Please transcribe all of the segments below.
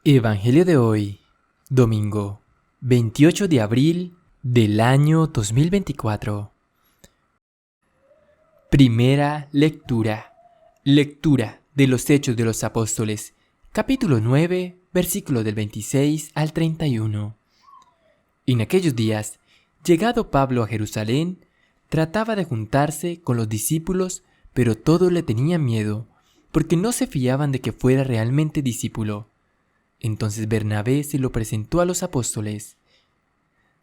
Evangelio de hoy, domingo 28 de abril del año 2024. Primera lectura. Lectura de los Hechos de los Apóstoles, capítulo 9, versículo del 26 al 31. En aquellos días, llegado Pablo a Jerusalén, trataba de juntarse con los discípulos, pero todos le tenían miedo, porque no se fiaban de que fuera realmente discípulo. Entonces Bernabé se lo presentó a los apóstoles.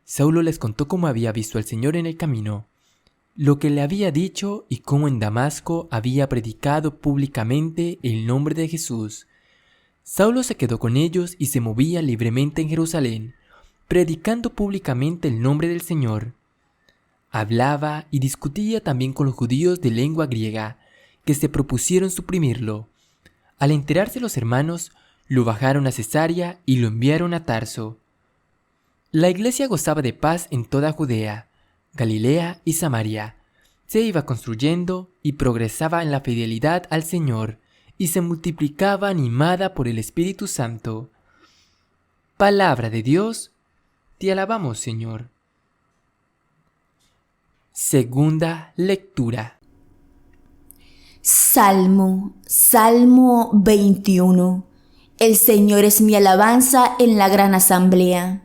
Saulo les contó cómo había visto al Señor en el camino, lo que le había dicho y cómo en Damasco había predicado públicamente el nombre de Jesús. Saulo se quedó con ellos y se movía libremente en Jerusalén, predicando públicamente el nombre del Señor. Hablaba y discutía también con los judíos de lengua griega, que se propusieron suprimirlo. Al enterarse los hermanos, lo bajaron a Cesarea y lo enviaron a Tarso. La iglesia gozaba de paz en toda Judea, Galilea y Samaria. Se iba construyendo y progresaba en la fidelidad al Señor, y se multiplicaba animada por el Espíritu Santo. Palabra de Dios, te alabamos, Señor. Segunda lectura. Salmo 21. El Señor es mi alabanza en la gran asamblea.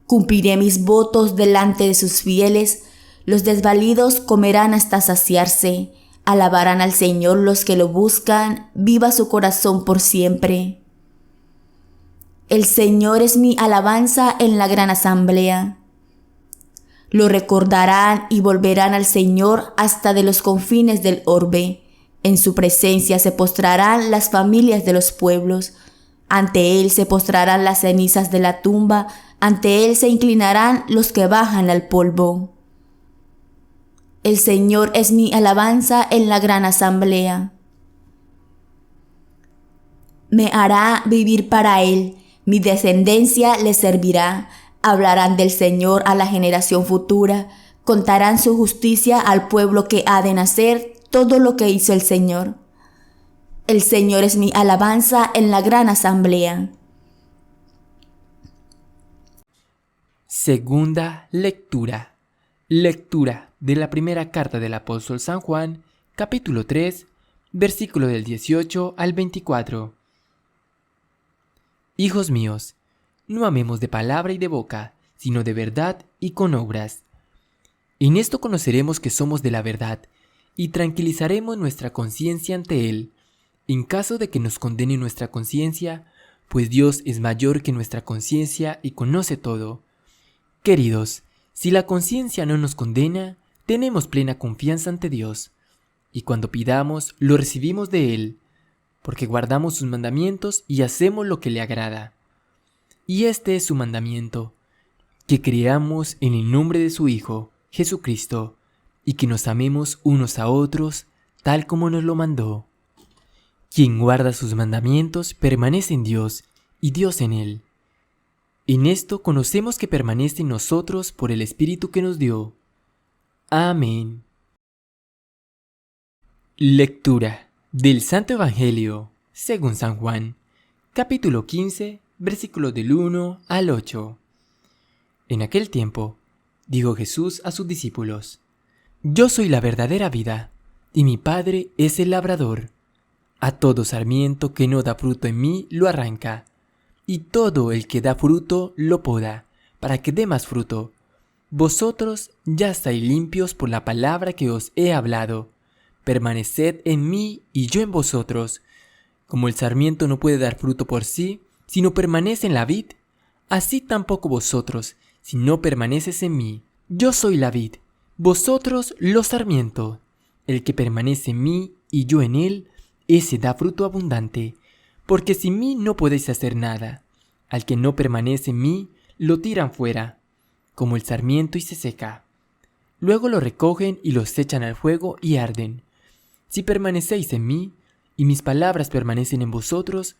Cumpliré mis votos delante de sus fieles, los desvalidos comerán hasta saciarse, alabarán al Señor los que lo buscan, viva su corazón por siempre. El Señor es mi alabanza en la gran asamblea. Lo recordarán y volverán al Señor hasta de los confines del orbe. En su presencia se postrarán las familias de los pueblos. Ante Él se postrarán las cenizas de la tumba. Ante Él se inclinarán los que bajan al polvo. El Señor es mi alabanza en la gran asamblea. Me hará vivir para Él. Mi descendencia le servirá. Hablarán del Señor a la generación futura. Contarán su justicia al pueblo que ha de nacer, todo lo que hizo el Señor. El Señor es mi alabanza en la gran asamblea. Segunda lectura. Lectura de la primera carta del apóstol San Juan, capítulo 3, versículo del 18 al 24. Hijos míos, no amemos de palabra y de boca, sino de verdad y con obras. En esto conoceremos que somos de la verdad, y tranquilizaremos nuestra conciencia ante Él, en caso de que nos condene nuestra conciencia, pues Dios es mayor que nuestra conciencia y conoce todo. Queridos, si la conciencia no nos condena, tenemos plena confianza ante Dios, y cuando pidamos, lo recibimos de Él, porque guardamos sus mandamientos y hacemos lo que le agrada. Y este es su mandamiento, que creamos en el nombre de su Hijo, Jesucristo, y que nos amemos unos a otros, tal como nos lo mandó. Quien guarda sus mandamientos permanece en Dios, y Dios en él. En esto conocemos que permanece en nosotros por el Espíritu que nos dio. Amén. Lectura del Santo Evangelio, según San Juan, capítulo 15, versículos del 1 al 8. En aquel tiempo, dijo Jesús a sus discípulos: Yo soy la verdadera vida, y mi Padre es el labrador. A todo sarmiento que no da fruto en mí lo arranca, y todo el que da fruto lo poda, para que dé más fruto. Vosotros ya estáis limpios por la palabra que os he hablado. Permaneced en mí y yo en vosotros. Como el sarmiento no puede dar fruto por sí, si no permanece en la vid, así tampoco vosotros, si no permaneces en mí. Yo soy la vid, vosotros los sarmientos. El que permanece en mí y yo en él, ese da fruto abundante, porque sin mí no podéis hacer nada. Al que no permanece en mí, lo tiran fuera, como el sarmiento, y se seca. Luego lo recogen y los echan al fuego y arden. Si permanecéis en mí, y mis palabras permanecen en vosotros,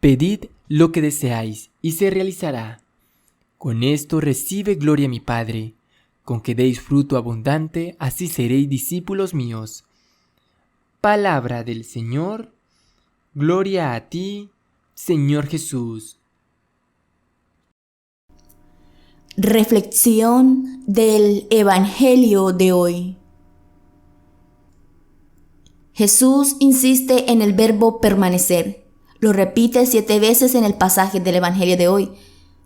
pedid lo que deseáis, y se realizará. Con esto recibe gloria mi Padre. Con que deis fruto abundante, así seréis discípulos míos. Palabra del Señor. Gloria a ti, Señor Jesús. Reflexión del Evangelio de hoy. Jesús insiste en el verbo permanecer. Lo repite 7 veces en el pasaje del Evangelio de hoy,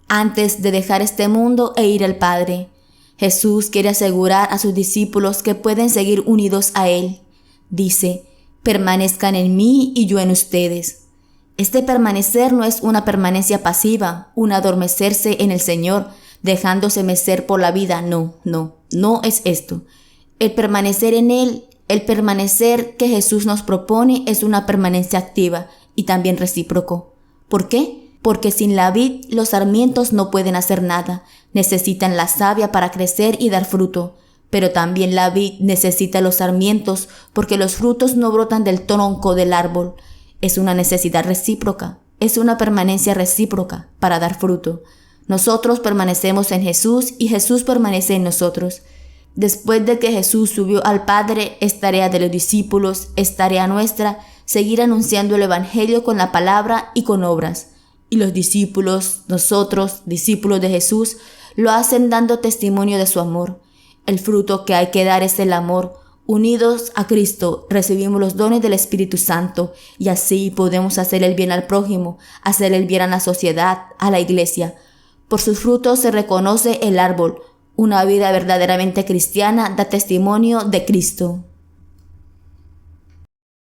antes de dejar este mundo e ir al Padre. Jesús quiere asegurar a sus discípulos que pueden seguir unidos a Él. Dice, permanezcan en mí y yo en ustedes. Este permanecer no es una permanencia pasiva, un adormecerse en el Señor, dejándose mecer por la vida. No es esto. El permanecer en Él, el permanecer que Jesús nos propone es una permanencia activa y también recíproco. ¿Por qué? Porque sin la vid los sarmientos no pueden hacer nada, necesitan la savia para crecer y dar fruto, pero también la vid necesita los sarmientos porque los frutos no brotan del tronco del árbol. Es una necesidad recíproca, es una permanencia recíproca para dar fruto. Nosotros permanecemos en Jesús y Jesús permanece en nosotros. Después de que Jesús subió al Padre, es tarea de los discípulos, es tarea nuestra, seguir anunciando el Evangelio con la palabra y con obras. Y los discípulos, nosotros, discípulos de Jesús, lo hacen dando testimonio de su amor. El fruto que hay que dar es el amor. Unidos a Cristo, recibimos los dones del Espíritu Santo y así podemos hacer el bien al prójimo, hacer el bien a la sociedad, a la iglesia. Por sus frutos se reconoce el árbol. Una vida verdaderamente cristiana da testimonio de Cristo.